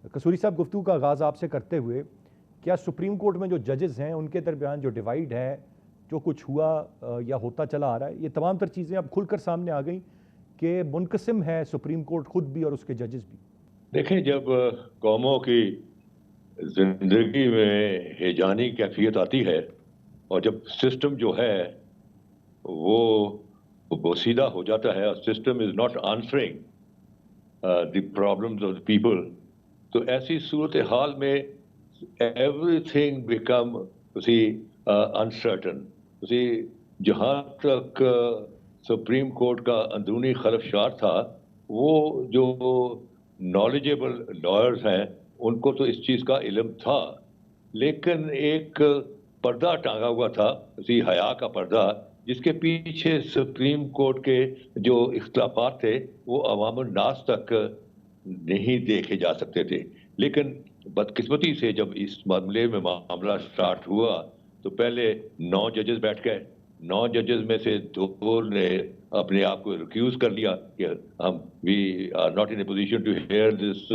कसूरी साहब, गुफ्तगू का आगाज़ आपसे करते हुए, क्या सुप्रीम कोर्ट में जो जजेस हैं उनके दरमियान जो डिवाइड है, जो कुछ हुआ या होता चला आ रहा है, ये तमाम तर चीज़ें अब खुलकर सामने आ गई कि मुनकसिम है सुप्रीम कोर्ट खुद भी और उसके जजेस भी? देखें, जब कौमों की जिंदगी में हेजानी कैफियत आती है और जब सिस्टम जो है वो बोसीदा हो जाता है और system is not answering the problems of the people, तो ऐसी सूरत हाल में एवरीथिंग बिकम उसी अनसर्टन उसी जहां तक सुप्रीम कोर्ट का अंदरूनी खरफशार था, वो जो नॉलेजेबल लॉयर्स हैं उनको तो इस चीज का इल्म था, लेकिन एक पर्दा टांगा हुआ था, उसी हया का पर्दा, जिसके पीछे सुप्रीम कोर्ट के जो इख्तलाफात थे वो अवाम नास तक नहीं देखे जा सकते थे। लेकिन बदकिस्मती से जब इस मामले में मामला स्टार्ट हुआ तो पहले 9 जजेस बैठ गए। 9 जजेस में से 2 ने अपने आप को रिक्यूज कर लिया कि हम we are not in a position to hear this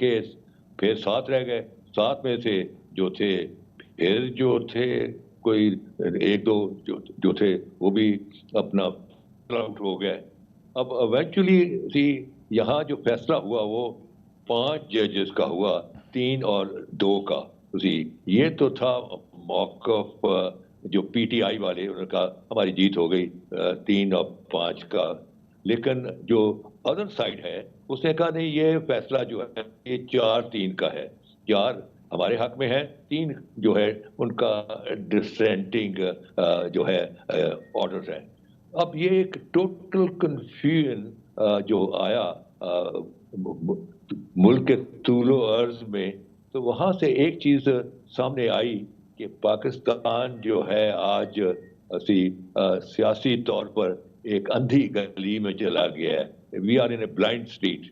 case. फिर 7 रह गए। 7 में से जो थे, फिर जो थे कोई 1-2 जो थे वो भी अपना आउट हो गए। अब इवेंचुअली सी यहाँ जो फैसला हुआ वो 5 जजेस का हुआ, 3 और 2 का। सी ये तो था मौकफ जो पीटीआई वाले, उनका हमारी जीत हो गई 3 और 5 का। लेकिन जो अदर साइड है उसने कहा नहीं, ये फैसला जो है ये 4-3 का है। 4 हमारे हक में है, 3 जो है उनका डिसेंटिंग जो है ऑर्डर है। अब ये एक टोटल कंफ्यूजन जो आया मुल्क के तूलो अर्ज में, तो वहां से एक चीज सामने आई कि पाकिस्तान जो है आज सियासी तौर पर एक अंधी गली में चला गया है। We are in a blind state.